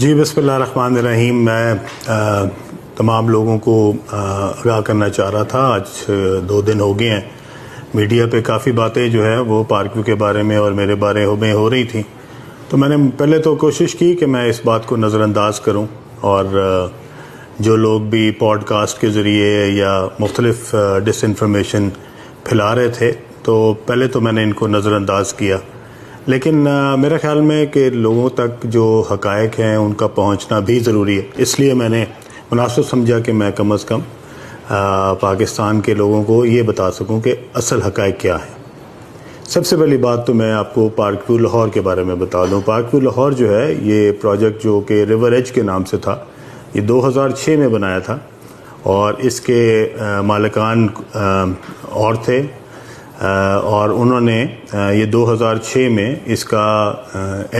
جی بسم اللہ الرحمن الرحیم. میں تمام لوگوں کو آگاہ کرنا چاہ رہا تھا. آج 2 دن ہو گئے ہیں میڈیا پہ کافی باتیں جو ہے وہ پارک ویو کے بارے میں اور میرے بارے میں ہو رہی تھیں. تو میں نے پہلے تو کوشش کی کہ میں اس بات کو نظر انداز کروں، اور جو لوگ بھی پوڈ کاسٹ کے ذریعے یا مختلف ڈس انفارمیشن پھیلا رہے تھے تو پہلے تو میں نے ان کو نظر انداز کیا، لیکن میرا خیال میں کہ لوگوں تک جو حقائق ہیں ان کا پہنچنا بھی ضروری ہے. اس لیے میں نے مناسب سمجھا کہ میں کم از کم پاکستان کے لوگوں کو یہ بتا سکوں کہ اصل حقائق کیا ہیں. سب سے پہلی بات تو میں آپ کو پارک ویو لاہور کے بارے میں بتا دوں. پارک ویو لاہور جو ہے یہ پروجیکٹ جو کہ ریور ایج کے نام سے تھا، یہ 2006 میں بنایا تھا، اور اس کے مالکان اور تھے، اور انہوں نے یہ 2006 میں اس کا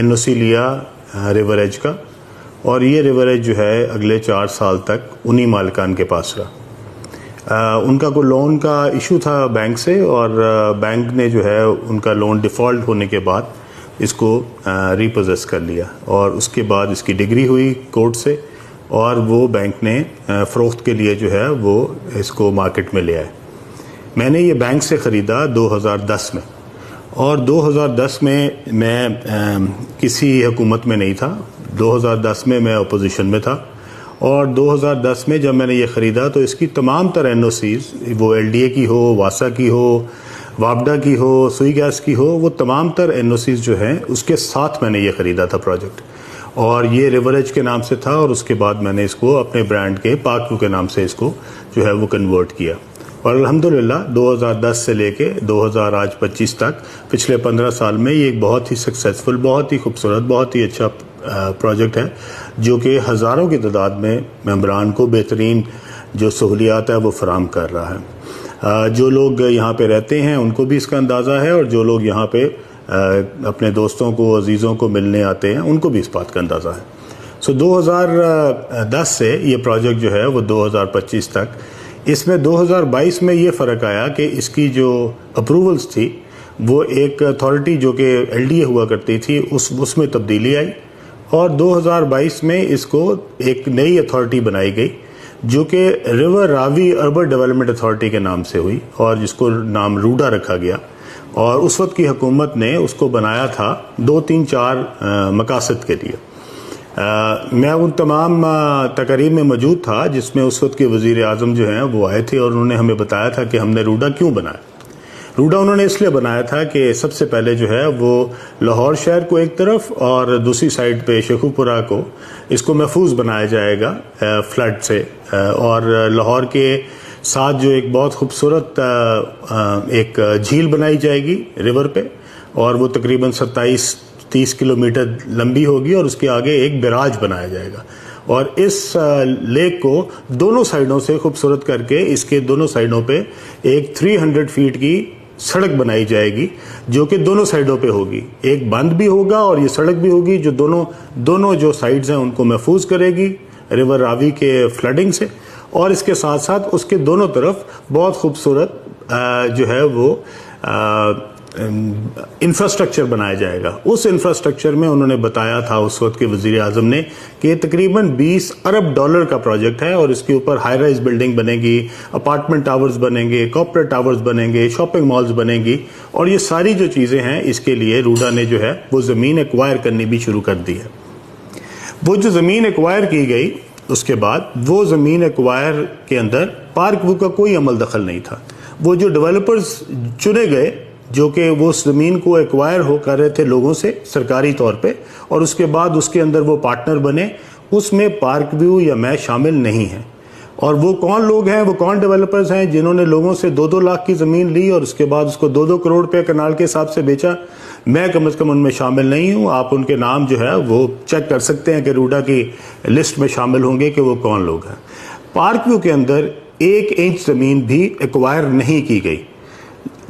NOC لیا ریور ایج کا، اور یہ ریور ایج جو ہے اگلے 4 سال تک انہی مالکان کے پاس رہا. ان کا کوئی لون کا ایشو تھا بینک سے، اور بینک نے جو ہے ان کا لون ڈیفالٹ ہونے کے بعد اس کو ریپوزیس کر لیا، اور اس کے بعد اس کی ڈگری ہوئی کورٹ سے، اور وہ بینک نے فروخت کے لیے جو ہے وہ اس کو مارکیٹ میں لے آئے. میں نے یہ بینک سے خریدا 2010 میں، اور 2010 میں کسی حکومت میں نہیں تھا. 2010 میں اپوزیشن میں تھا، اور 2010 میں جب میں نے یہ خریدا تو اس کی تمام تر NOCs، وہ LDA کی ہو، واسا کی ہو، وابڈا کی ہو، سوئی گیس کی ہو، وہ تمام تر NOCs جو ہیں اس کے ساتھ میں نے یہ خریدا تھا پروجیکٹ. اور یہ ریور ایج کے نام سے تھا، اور اس کے بعد میں نے اس کو اپنے برانڈ کے پارک ویو کے نام سے اس کو جو ہے وہ کنورٹ کیا. اور الحمدللہ 2010 سے لے کے 2025 تک پچھلے 15 سال میں یہ ایک بہت ہی سکسیسفل، بہت ہی خوبصورت، بہت ہی اچھا پروجیکٹ ہے، جو کہ ہزاروں کی تعداد میں ممبران کو بہترین جو سہولیات ہے وہ فراہم کر رہا ہے. جو لوگ یہاں پہ رہتے ہیں ان کو بھی اس کا اندازہ ہے، اور جو لوگ یہاں پہ اپنے دوستوں کو، عزیزوں کو ملنے آتے ہیں ان کو بھی اس بات کا اندازہ ہے. 2010 سے یہ پروجیکٹ جو ہے وہ 2025 تک، اس میں 2022 میں یہ فرق آیا کہ اس کی جو اپروولز تھی وہ ایک اتھارٹی جو کہ LDA ہوا کرتی تھی اس میں تبدیلی آئی، اور 2022 میں اس کو ایک نئی اتھارٹی بنائی گئی جو کہ ریور راوی اربن ڈیولپمنٹ اتھارٹی کے نام سے ہوئی، اور جس کو نام روڈا رکھا گیا. اور اس وقت کی حکومت نے اس کو بنایا تھا 2 3 4 مقاصد کے لیے. میں ان تمام تقریب میں موجود تھا جس میں اس وقت کے وزیر اعظم جو ہیں وہ آئے تھے، اور انہوں نے ہمیں بتایا تھا کہ ہم نے روڈا کیوں بنایا. روڈا انہوں نے اس لیے بنایا تھا کہ سب سے پہلے جو ہے وہ لاہور شہر کو ایک طرف، اور دوسری سائڈ پہ شیخو پورہ کو، اس کو محفوظ بنایا جائے گا فلڈ سے. اور لاہور کے ساتھ جو ایک بہت خوبصورت ایک جھیل بنائی جائے گی ریور پہ، اور وہ تقریباً 27-30 کلومیٹر لمبی ہوگی، اور اس کے آگے ایک بیراج بنایا جائے گا. اور اس لیک کو دونوں سائڈوں سے خوبصورت کر کے اس کے دونوں سائڈوں پہ ایک 300 فیٹ کی سڑک بنائی جائے گی جو کہ دونوں سائڈوں پہ ہوگی. ایک بند بھی ہوگا اور یہ سڑک بھی ہوگی جو دونوں جو سائڈز ہیں ان کو محفوظ کرے گی ریور راوی کے فلڈنگ سے. اور اس کے ساتھ ساتھ اس کے دونوں طرف بہت خوبصورت جو ہے وہ انفراسٹرکچر بنایا جائے گا. اس انفراسٹرکچر میں انہوں نے بتایا تھا اس وقت کے وزیر اعظم نے کہ تقریباً $20 ارب کا پروجیکٹ ہے، اور اس کے اوپر ہائی رائز بلڈنگ بنے گی، اپارٹمنٹ ٹاورز بنیں گے، کارپوریٹ ٹاورز بنیں گے، شاپنگ مالز بنیں گی. اور یہ ساری جو چیزیں ہیں اس کے لیے روڈا نے جو ہے وہ زمین ایکوائر کرنی بھی شروع کر دی ہے. وہ جو زمین ایکوائر کی گئی اس کے بعد وہ زمین ایکوائر کے اندر پارک ویو کا کوئی عمل دخل نہیں تھا. وہ جو ڈیولپرز چنے گئے جو کہ وہ زمین کو ایکوائر ہو کر رہے تھے لوگوں سے سرکاری طور پہ، اور اس کے بعد اس کے اندر وہ پارٹنر بنے، اس میں پارک ویو یا میں شامل نہیں ہیں. اور وہ کون لوگ ہیں، وہ کون ڈیولپرز ہیں جنہوں نے لوگوں سے 2-2 لاکھ کی زمین لی اور اس کے بعد اس کو 2-2 کروڑ روپے کنال کے حساب سے بیچا؟ میں کم از کم ان میں شامل نہیں ہوں. آپ ان کے نام جو ہے وہ چیک کر سکتے ہیں کہ روڈا کی لسٹ میں شامل ہوں گے کہ وہ کون لوگ ہیں. پارک ویو کے اندر 1 انچ زمین بھی ایکوائر نہیں کی گئی.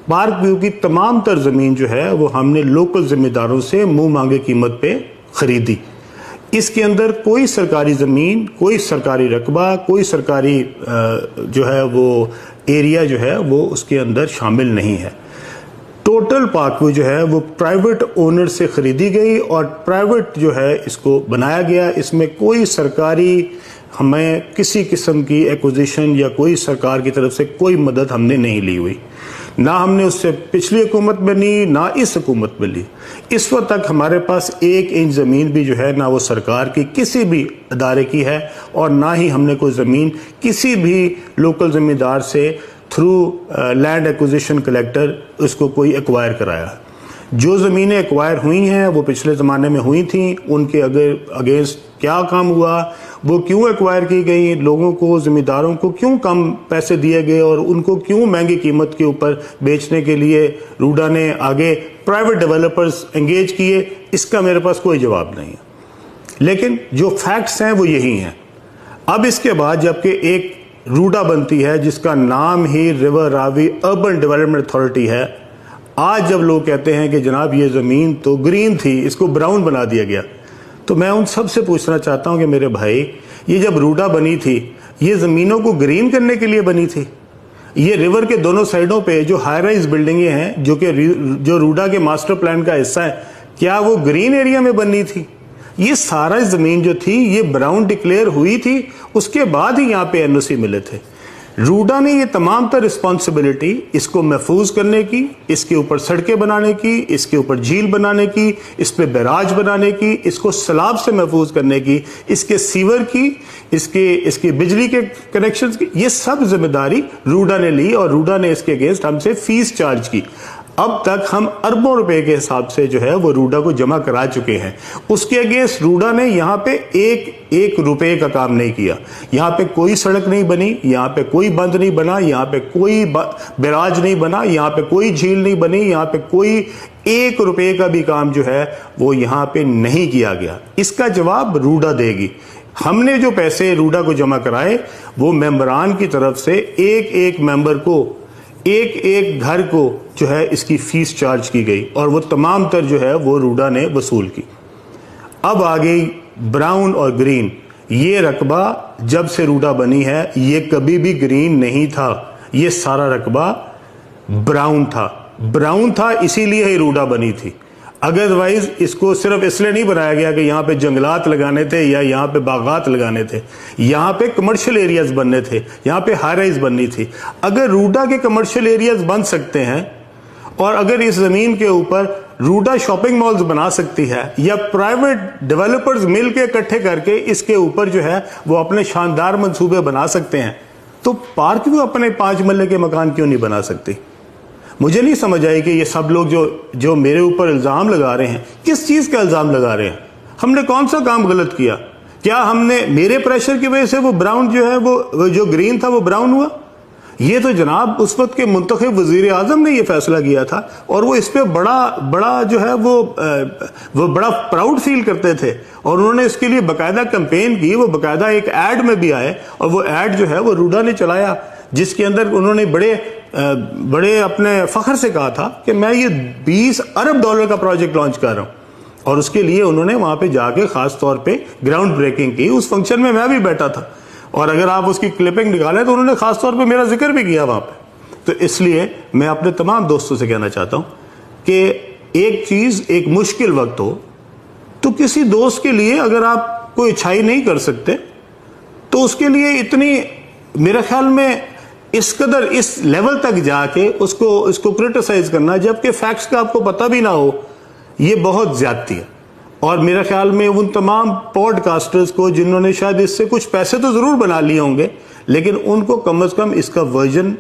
پارک ویو کی تمام تر زمین جو ہے وہ ہم نے لوکل ذمہ داروں سے منہ مانگے قیمت پہ خریدی. اس کے اندر کوئی سرکاری زمین، کوئی سرکاری رقبہ، کوئی سرکاری جو ہے وہ ایریا جو ہے وہ اس کے اندر شامل نہیں ہے. ٹوٹل پارکوے جو ہے وہ پرائیویٹ اونر سے خریدی گئی اور پرائیویٹ جو ہے اس کو بنایا گیا. اس میں کوئی سرکاری ہمیں کسی قسم کی ایکوزیشن یا کوئی سرکار کی طرف سے کوئی مدد ہم نے نہیں لی ہوئی. نہ ہم نے اس سے پچھلی حکومت میں لی نہ اس حکومت میں لی. اس وقت تک ہمارے پاس 1 انچ زمین بھی جو ہے نہ وہ سرکار کی کسی بھی ادارے کی ہے اور نہ ہی ہم نے کوئی زمین کسی بھی لوکل زمیندار سے تھرو لینڈ ایکوزیشن کلیکٹر اس کو کوئی ایکوائر کرایا. جو زمینیں ایکوائر ہوئی ہیں وہ پچھلے زمانے میں ہوئی تھیں, ان کے اگینسٹ کیا کام ہوا, وہ کیوں ایکوائر کی گئی, لوگوں کو زمینداروں کو کیوں کم پیسے دیے گئے اور ان کو کیوں مہنگی قیمت کے اوپر بیچنے کے لیے روڈا نے آگے پرائیویٹ ڈیولپرز انگیج کیے, اس کا میرے پاس کوئی جواب نہیں ہے. لیکن جو فیکٹس ہیں وہ یہی ہیں. اب اس کے بعد جبکہ ایک روڈا بنتی ہے جس کا نام ہی ریور راوی اربن ڈیولپمنٹ اتھارٹی ہے, آج جب لوگ کہتے ہیں کہ جناب یہ زمین تو گرین تھی اس کو براؤن بنا دیا گیا, تو میں ان سب سے پوچھنا چاہتا ہوں کہ میرے بھائی یہ جب روڈا بنی تھی یہ زمینوں کو گرین کرنے کے لیے بنی تھی؟ یہ ریور کے دونوں سائڈوں پہ جو ہائی رائز بلڈنگیں ہیں جو روڈا کے ماسٹر پلان کا حصہ ہیں, کیا وہ گرین ایریا میں بننی تھی؟ یہ سارا زمین جو تھی یہ براؤن ڈکلیئر ہوئی تھی, اس کے بعد ہی یہاں پہ این او سی ملے تھے. روڈا نے یہ تمام تر رسپانسبلٹی اس کو محفوظ کرنے کی, اس کے اوپر سڑکیں بنانے کی, اس کے اوپر جھیل بنانے کی, اس پہ بیراج بنانے کی, اس کو سیلاب سے محفوظ کرنے کی, اس کے سیور کی, اس کے بجلی کے کنیکشنز کی, یہ سب ذمہ داری روڈا نے لی اور روڈا نے اس کے اگینسٹ ہم سے فیس چارج کی. اب تک ہم اربوں روپے کے حساب سے جو ہے وہ روڈا کو جمع کرا چکے ہیں. اس کے اگینسٹ روڈا نے یہاں پہ ایک روپے کا کام نہیں کیا. یہاں پہ کوئی سڑک نہیں بنی, یہاں پہ کوئی بند نہیں بنا, یہاں پہ کوئی بیراج نہیں بنا, یہاں پہ کوئی جھیل نہیں بنی, یہاں پہ کوئی 1 روپے کا بھی کام جو ہے وہ یہاں پہ نہیں کیا گیا. اس کا جواب روڈا دے گی. ہم نے جو پیسے روڈا کو جمع کرائے وہ ممبران کی طرف سے ایک ممبر کو ایک گھر کو جو ہے اس کی فیس چارج کی گئی اور وہ تمام تر جو ہے وہ روڈا نے وصول کی. اب آ گئی براؤن اور گرین. یہ رقبہ جب سے روڈا بنی ہے یہ کبھی بھی گرین نہیں تھا, یہ سارا رقبہ براؤن تھا. براؤن تھا اسی لیے ہی روڈا بنی تھی. ادروائز اس کو صرف اس لیے نہیں بنایا گیا کہ یہاں پہ جنگلات لگانے تھے یا یہاں پہ باغات لگانے تھے, یہاں پہ کمرشل ایریاز بننے تھے, یہاں پہ ہائی رائز بننی تھی. اگر روڈا کے کمرشل ایریاز بن سکتے ہیں اور اگر اس زمین کے اوپر روڈا شاپنگ مالز بنا سکتی ہے یا پرائیویٹ ڈیولپرز مل کے اکٹھے کر کے اس کے اوپر جو ہے وہ اپنے شاندار منصوبے بنا سکتے ہیں, تو پارک بھی اپنے 5 مرلے کے مکان کیوں نہیں بنا سکتی؟ مجھے نہیں سمجھ آئی کہ یہ سب لوگ جو میرے اوپر الزام لگا رہے ہیں, کس چیز کا الزام لگا رہے ہیں؟ ہم نے کون سا کام غلط کیا؟ کیا ہم نے میرے پریشر کی وجہ سے وہ براؤن جو ہے وہ جو گرین تھا وہ براؤن ہوا؟ یہ تو جناب اس وقت کے منتخب وزیر اعظم نے یہ فیصلہ کیا تھا اور وہ اس پہ بڑا جو ہے وہ بڑا پراؤڈ فیل کرتے تھے اور انہوں نے اس کے لیے باقاعدہ کمپین کی. وہ باقاعدہ ایک ایڈ میں بھی آئے اور وہ ایڈ جو ہے وہ روڈا نے چلایا جس کے اندر انہوں نے بڑے اپنے فخر سے کہا تھا کہ میں یہ $20 ارب کا پروجیکٹ لانچ کر رہا ہوں. اور اس کے لیے انہوں نے وہاں پہ جا کے خاص طور پہ گراؤنڈ بریکنگ کی. اس فنکشن میں بھی بیٹھا تھا اور اگر آپ اس کی کلپنگ نکالیں تو انہوں نے خاص طور پہ میرا ذکر بھی کیا وہاں پہ. تو اس لیے میں اپنے تمام دوستوں سے کہنا چاہتا ہوں کہ ایک چیز ایک مشکل وقت ہو تو کسی دوست کے لیے اگر آپ کوئی اچھائی نہیں کر سکتے تو اس کے لیے اتنی میرے خیال میں اس قدر اس لیول تک جا کے اس کو کرٹیسائز کرنا جبکہ فیکٹس کا آپ کو پتہ بھی نہ ہو, یہ بہت زیادتی ہے. اور میرے خیال میں ان تمام پوڈ کاسٹرز کو جنہوں نے شاید اس سے کچھ پیسے تو ضرور بنا لیے ہوں گے لیکن ان کو کم از کم اس کا ورژن,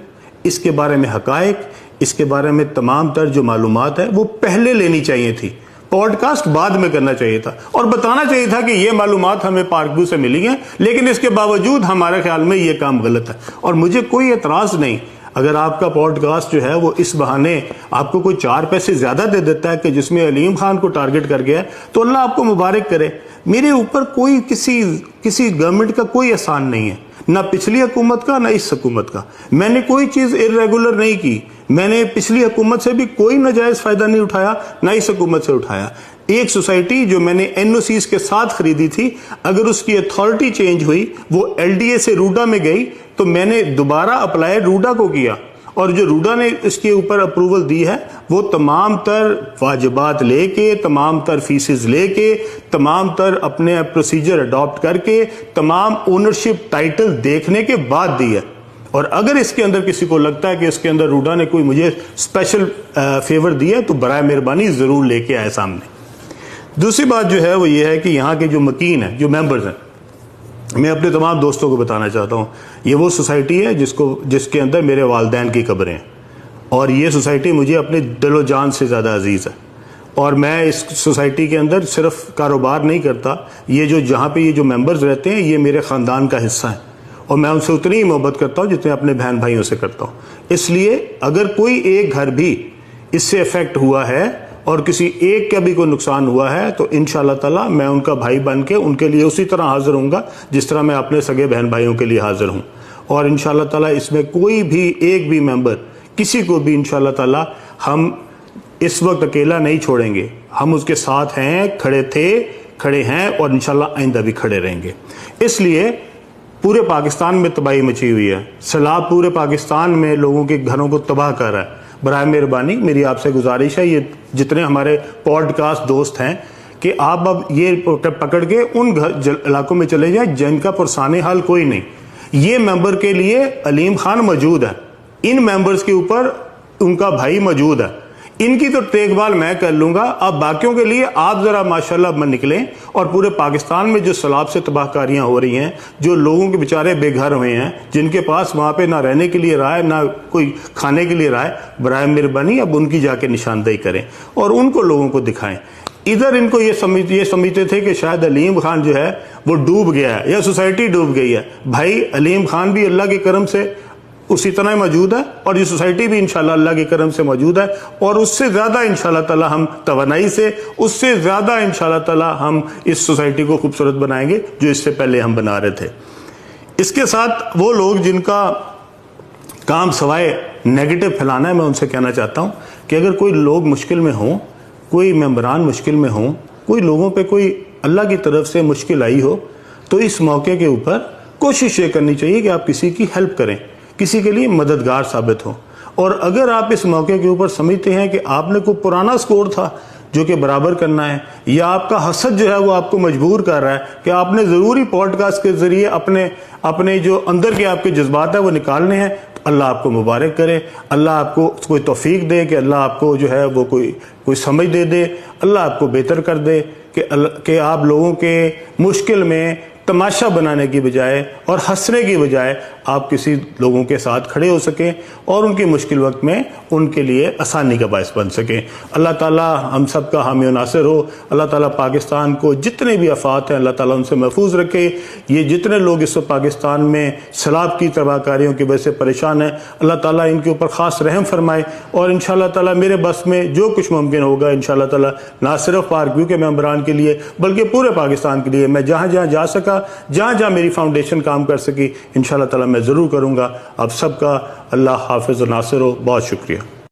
اس کے بارے میں حقائق, اس کے بارے میں تمام تر جو معلومات ہے وہ پہلے لینی چاہیے تھی. پوڈ کاسٹ بعد میں کرنا چاہیے تھا اور بتانا چاہیے تھا کہ یہ معلومات ہمیں پارک ویو سے ملی ہیں لیکن اس کے باوجود ہمارے خیال میں یہ کام غلط ہے. اور مجھے کوئی اعتراض نہیں اگر آپ کا پوڈ کاسٹ جو ہے وہ اس بہانے آپ کو کوئی 4 پیسے زیادہ دے دیتا ہے کہ جس میں علیم خان کو ٹارگٹ کر گیا تو اللہ آپ کو مبارک کرے. میرے اوپر کوئی کسی گورنمنٹ کا کوئی احسان نہیں ہے, نہ پچھلی حکومت کا نہ اس حکومت کا. میں نے کوئی چیز ارریگولر نہیں کی. میں نے پچھلی حکومت سے بھی کوئی ناجائز فائدہ نہیں اٹھایا نہ اس حکومت سے اٹھایا. ایک سوسائٹی جو میں نے این او سیز کے ساتھ خریدی تھی اگر اس کی اتھارٹی چینج ہوئی وہ ایل ڈی اے سے روڈا میں گئی تو میں نے دوبارہ اپلائی روڈا کو کیا اور جو روڈا نے اس کے اوپر اپروول دی ہے وہ تمام تر واجبات لے کے، تمام تر فیسز لے کے، تمام تر اپنے پروسیجر اڈاپٹ کر کے، تمام اونرشپ ٹائٹل دیکھنے کے بعد دی ہے. اور اگر اس کے اندر کسی کو لگتا ہے کہ اس کے اندر روڈا نے کوئی مجھے اسپیشل فیور دیا ہے تو برائے مہربانی ضرور لے کے آئے سامنے. دوسری بات جو ہے وہ یہ ہے کہ یہاں کے جو مکین ہیں، جو ممبرز ہیں، میں اپنے تمام دوستوں کو بتانا چاہتا ہوں، یہ وہ سوسائٹی ہے جس کے اندر میرے والدین کی قبریں ہیں، اور یہ سوسائٹی مجھے اپنے دل و جان سے زیادہ عزیز ہے. اور میں اس سوسائٹی کے اندر صرف کاروبار نہیں کرتا، یہ جہاں پہ یہ جو ممبرز رہتے ہیں یہ میرے خاندان کا حصہ ہیں، اور میں ان سے اتنی ہی محبت کرتا ہوں جتنے اپنے بہن بھائیوں سے کرتا ہوں. اس لیے اگر کوئی ایک گھر بھی اس سے افیکٹ ہوا ہے اور کسی ایک کا بھی کوئی نقصان ہوا ہے تو انشاءاللہ تعالی میں ان کا بھائی بن کے ان کے لیے اسی طرح حاضر ہوں گا جس طرح میں اپنے سگے بہن بھائیوں کے لیے حاضر ہوں. اور انشاءاللہ تعالی اس میں کوئی بھی ایک بھی ممبر کسی کو بھی انشاءاللہ تعالی ہم اس وقت اکیلا نہیں چھوڑیں گے. ہم اس کے ساتھ ہیں، کھڑے تھے، کھڑے ہیں، اور انشاءاللہ آئندہ بھی کھڑے رہیں گے. اس لیے پورے پاکستان میں تباہی مچی ہوئی ہے، سیلاب پورے پاکستان میں لوگوں کے گھروں کو تباہ کر رہا ہے. برائے مہربانی میری آپ سے گزارش ہے، یہ جتنے ہمارے پوڈ کاسٹ دوست ہیں، کہ آپ اب یہ پکڑ کے ان علاقوں میں چلے جائیں جن کا پرسان حال کوئی نہیں. یہ ممبر کے لیے علیم خان موجود ہے، ان ممبرز کے اوپر ان کا بھائی موجود ہے، ان کی تو دیکھ بھال میں کر لوں گا. اب باقیوں کے لیے آپ ذرا ماشاءاللہ میں نکلیں، اور پورے پاکستان میں جو سیلاب سے تباہ کاریاں ہو رہی ہیں، جو لوگوں کے بیچارے بے گھر ہوئے ہیں، جن کے پاس وہاں پہ نہ رہنے کے لیے رہا ہے، نہ کوئی کھانے کے لیے رہا ہے، برائے مہربانی اب ان کی جا کے نشاندہی کریں اور ان کو لوگوں کو دکھائیں. ادھر ان کو یہ سمجھتے تھے کہ شاید علیم خان جو ہے وہ ڈوب گیا ہے یا سوسائٹی ڈوب گئی ہے. بھائی علیم خان بھی اللہ کے کرم سے اسی طرح موجود ہے، اور یہ سوسائٹی بھی انشاءاللہ اللہ کے کرم سے موجود ہے، اور اس سے زیادہ انشاءاللہ تعالی ہم توانائی سے، اس سے زیادہ انشاءاللہ تعالی ہم اس سوسائٹی کو خوبصورت بنائیں گے جو اس سے پہلے ہم بنا رہے تھے. اس کے ساتھ وہ لوگ جن کا کام سوائے نیگیٹو پھیلانا ہے، میں ان سے کہنا چاہتا ہوں کہ اگر کوئی لوگ مشکل میں ہوں، کوئی ممبران مشکل میں ہوں، کوئی لوگوں پہ کوئی اللہ کی طرف سے مشکل آئی ہو، تو اس موقع کے اوپر کوشش یہ کرنی چاہیے کہ آپ کسی کی ہیلپ کریں، کسی کے لیے مددگار ثابت ہو. اور اگر آپ اس موقع کے اوپر سمجھتے ہیں کہ آپ نے کوئی پرانا سکور تھا جو کہ برابر کرنا ہے، یا آپ کا حسد جو ہے وہ آپ کو مجبور کر رہا ہے کہ آپ نے ضروری پوڈ کاسٹ کے ذریعے اپنے جو اندر کے آپ کے جذبات ہیں وہ نکالنے ہیں، اللہ آپ کو مبارک کرے، اللہ آپ کو کوئی توفیق دے، کہ اللہ آپ کو جو ہے وہ کوئی سمجھ دے، اللہ آپ کو بہتر کر دے کہ آپ لوگوں کے مشکل میں تماشا بنانے کی بجائے اور ہنسنے کی بجائے آپ کسی لوگوں کے ساتھ کھڑے ہو سکیں اور ان کے مشکل وقت میں ان کے لیے آسانی کا باعث بن سکیں. اللہ تعالیٰ ہم سب کا حامی و ناصر ہو. اللہ تعالیٰ پاکستان کو جتنے بھی آفات ہیں اللہ تعالیٰ ان سے محفوظ رکھے. یہ جتنے لوگ اس وقت پاکستان میں سیلاب کی تباہ کاریوں کی وجہ سے پریشان ہیں، اللہ تعالیٰ ان کے اوپر خاص رحم فرمائے. اور انشاءاللہ تعالیٰ میرے بس میں جو کچھ ممکن ہوگا انشاءاللہ تعالیٰ نہ صرف پارک ویو کے ممبران کے لیے بلکہ پورے پاکستان کے لیے میں جہاں جہاں جا سکا، جہاں جہاں میری فاؤنڈیشن کام کر سکی، انشاءاللہ تعالیٰ میں ضرور کروں گا. آپ سب کا اللہ حافظ و ناصر ہو. بہت شکریہ.